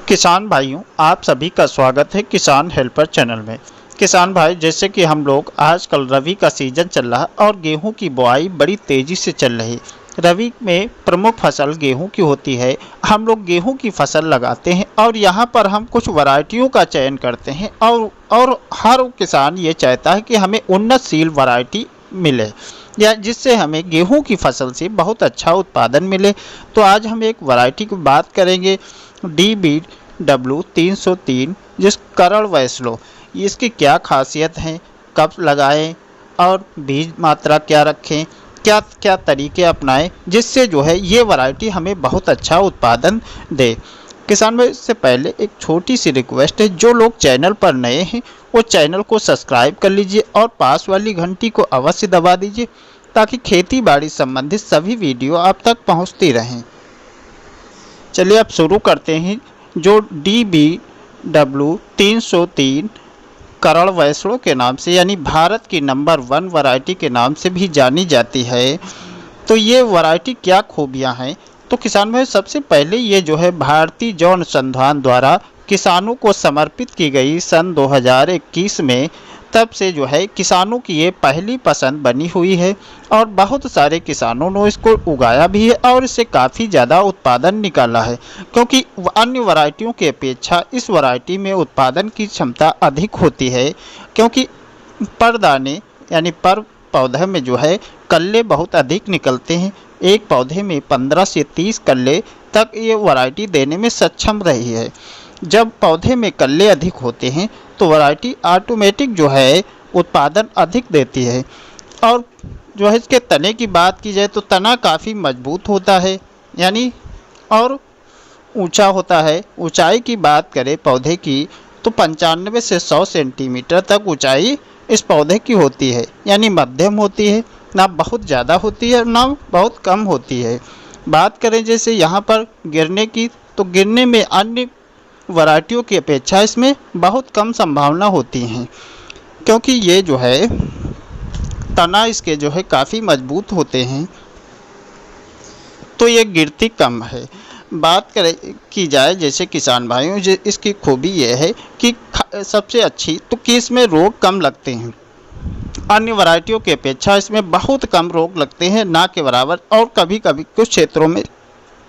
किसान भाइयों, आप सभी का स्वागत है किसान हेल्पर चैनल में। किसान भाई, जैसे कि हम लोग आजकल रबी का सीजन चल रहा है और गेहूं की बुआई बड़ी तेज़ी से चल रही है। रबी में प्रमुख फसल गेहूं की होती है। हम लोग गेहूं की फसल लगाते हैं और यहाँ पर हम कुछ वैरायटियों का चयन करते हैं और हर किसान ये चाहता है कि हमें उन्नतशील वैरायटी मिले या जिससे हमें गेहूं की फसल से बहुत अच्छा उत्पादन मिले। तो आज हम एक वैरायटी की बात करेंगे, DBW-303, जिस करड़ वैष्णो। इसकी क्या खासियत है, कब लगाएं और बीज मात्रा क्या रखें, क्या क्या तरीके अपनाएं जिससे जो है ये वैरायटी हमें बहुत अच्छा उत्पादन दे। किसान भाई, इससे पहले एक छोटी सी रिक्वेस्ट है, जो लोग चैनल पर नए हैं वो चैनल को सब्सक्राइब कर लीजिए और पास वाली घंटी को अवश्य दबा दीजिए ताकि खेती बाड़ी संबंधित सभी वीडियो आप तक पहुंचती रहें। चलिए अब शुरू करते हैं। जो DBW-303 करड़ वैष्णो के नाम से यानी भारत की नंबर 1 वैरायटी के नाम से भी जानी जाती है, तो ये वैरायटी क्या खूबियां हैं। तो किसान भाई, सबसे पहले ये जो है भारतीय जौन अनुसंधान द्वारा किसानों को समर्पित की गई सन 2021 में। तब से जो है किसानों की ये पहली पसंद बनी हुई है और बहुत सारे किसानों ने इसको उगाया भी है और इससे काफ़ी ज़्यादा उत्पादन निकाला है, क्योंकि अन्य वैरायटियों की अपेक्षा इस वैरायटी में उत्पादन की क्षमता अधिक होती है, क्योंकि पर दाने यानी पर पौधे में जो है कल्ले बहुत अधिक निकलते हैं। एक पौधे में 15 से 30 कल्ले तक ये वैरायटी देने में सक्षम रही है। जब पौधे में कल्ले अधिक होते हैं तो वैरायटी ऑटोमेटिक जो है उत्पादन अधिक देती है। और जो है इसके तने की बात की जाए तो तना काफ़ी मजबूत होता है यानी और ऊंचा होता है। ऊंचाई की बात करें पौधे की तो 95 से 100 सेंटीमीटर तक ऊंचाई इस पौधे की होती है, यानी मध्यम होती है, ना बहुत ज़्यादा होती है ना बहुत कम होती है। बात करें जैसे यहाँ पर गिरने की, तो गिरने में अन्य वैरायटियों की अपेक्षा इसमें बहुत कम संभावना होती हैं, क्योंकि ये जो है तना इसके जो है काफ़ी मजबूत होते हैं, तो ये गिरती कम है। बात करें की जाए जैसे किसान भाइयों, इसकी खूबी ये है कि सबसे अच्छी तो कि इसमें रोग कम लगते हैं। अन्य वैरायटियों की अपेक्षा इसमें बहुत कम रोग लगते हैं, ना के बराबर, और कभी कभी कुछ क्षेत्रों में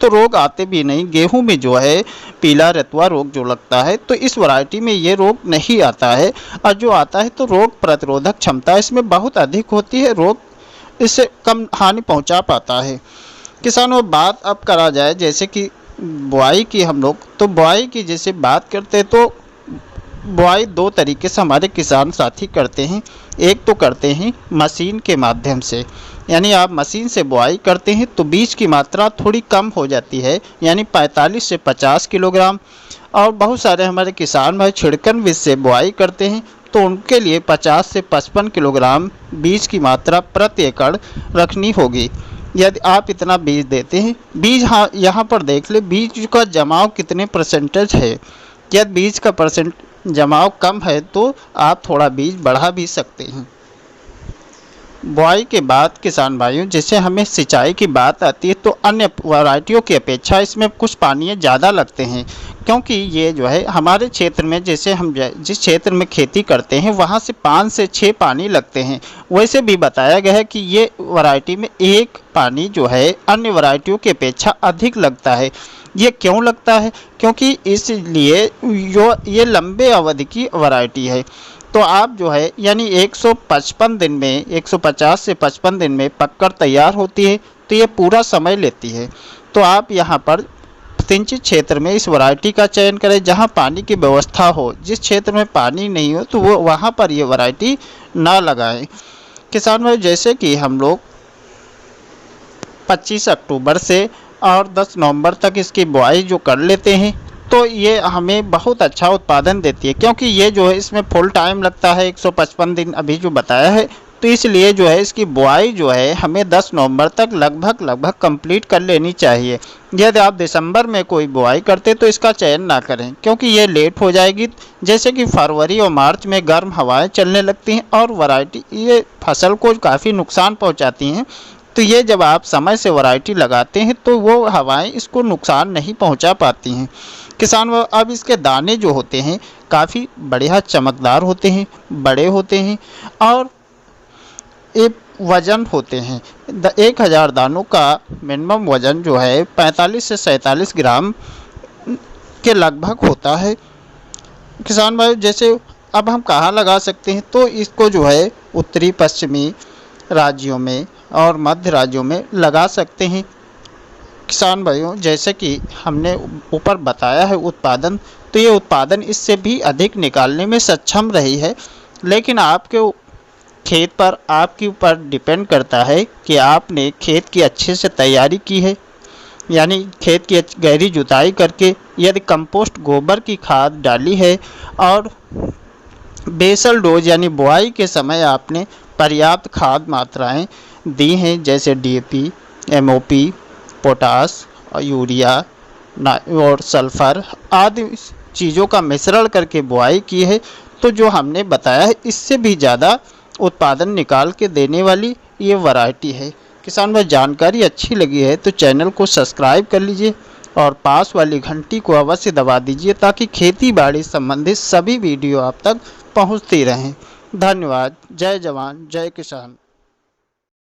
तो रोग आते भी नहीं। गेहूं में जो है पीला रतुआ रोग जो लगता है, तो इस वैरायटी में ये रोग नहीं आता है, और जो आता है तो रोग प्रतिरोधक क्षमता इसमें बहुत अधिक होती है, रोग इससे कम हानि पहुंचा पाता है। किसानों, बात अब करा जाए जैसे कि बुआई की, हम लोग तो बुआई की जैसे बात करते हैं तो बुआई दो तरीके से हमारे किसान साथी करते हैं। एक तो करते हैं मशीन के माध्यम से, यानी आप मशीन से बुआई करते हैं तो बीज की मात्रा थोड़ी कम हो जाती है, यानी 45 से 50 किलोग्राम। और बहुत सारे हमारे किसान भाई छिड़कन बीज से बुआई करते हैं तो उनके लिए 50 से 55 किलोग्राम बीज की मात्रा प्रति एकड़ रखनी होगी। यदि आप इतना बीज देते हैं, बीज हाँ यहाँ पर देख ले बीज का जमाव कितने परसेंटेज है। यदि बीज का परसेंट जमाव कम है तो आप थोड़ा बीज बढ़ा भी सकते हैं। बुआई के बाद किसान भाइयों, जैसे हमें सिंचाई की बात आती है तो अन्य वैरायटियों की अपेक्षा इसमें कुछ पानी ज़्यादा लगते हैं, क्योंकि ये जो है हमारे क्षेत्र में, जैसे हम जिस क्षेत्र में खेती करते हैं वहाँ से 5 से 6 पानी लगते हैं। वैसे भी बताया गया है कि ये वैरायटी में एक पानी जो है अन्य वैरायटियों की अपेक्षा अधिक लगता है। ये क्यों लगता है? क्योंकि इसलिए जो ये लंबे अवधि की वैरायटी है, तो आप जो है यानी 155 दिन में, 150 से 55 दिन में पककर तैयार होती है, तो ये पूरा समय लेती है। तो आप यहाँ पर सिंचित क्षेत्र में इस वैरायटी का चयन करें जहाँ पानी की व्यवस्था हो। जिस क्षेत्र में पानी नहीं हो तो वो वहाँ पर ये वैरायटी ना लगाएं। किसान भाई, जैसे कि हम लोग 25 अक्टूबर से और 10 नवंबर तक इसकी बुआई जो कर लेते हैं तो ये हमें बहुत अच्छा उत्पादन देती है, क्योंकि ये जो है इसमें फुल टाइम लगता है 155 दिन अभी जो बताया है, तो इसलिए जो है इसकी बुआई जो है हमें 10 नवंबर तक लगभग कंप्लीट कर लेनी चाहिए। यदि आप दिसंबर में कोई बुआई करते तो इसका चयन ना करें, क्योंकि ये लेट हो जाएगी। जैसे कि फरवरी और मार्च में गर्म हवाएं चलने लगती हैं और वैरायटी ये फसल को काफ़ी नुकसान पहुंचाती हैं, तो ये जब आप समय से वैरायटी लगाते हैं तो वो हवाएं इसको नुकसान नहीं पहुंचा पाती हैं। किसान भाई अब इसके दाने जो होते हैं काफ़ी बढ़िया चमकदार होते हैं, बड़े होते हैं और एक वज़न होते हैं। 1000 दानों का मिनिमम वज़न जो है 45 से 47 ग्राम के लगभग होता है। किसान भाई जैसे अब हम कहाँ लगा सकते हैं, तो इसको जो है उत्तरी पश्चिमी राज्यों में और मध्य राज्यों में लगा सकते हैं। किसान भाइयों जैसे कि हमने ऊपर बताया है उत्पादन, तो ये उत्पादन इससे भी अधिक निकालने में सक्षम रही है, लेकिन आपके खेत पर आपके ऊपर डिपेंड करता है कि आपने खेत की अच्छे से तैयारी की है, यानी खेत की गहरी जुताई करके यदि कंपोस्ट गोबर की खाद डाली है और बेसल डोज यानी बुआई के समय आपने पर्याप्त खाद मात्राएं दी हैं, जैसे डीएपी, एमओपी, पोटास और यूरिया और सल्फ़र आदि चीज़ों का मिश्रण करके बुआई की है, तो जो हमने बताया है इससे भी ज़्यादा उत्पादन निकाल के देने वाली ये वैरायटी है। किसान भाई जानकारी अच्छी लगी है तो चैनल को सब्सक्राइब कर लीजिए और पास वाली घंटी को अवश्य दबा दीजिए ताकि खेती बाड़ी संबंधित सभी वीडियो आप तक पहुंचती रहें। धन्यवाद। जय जवान जय किसान।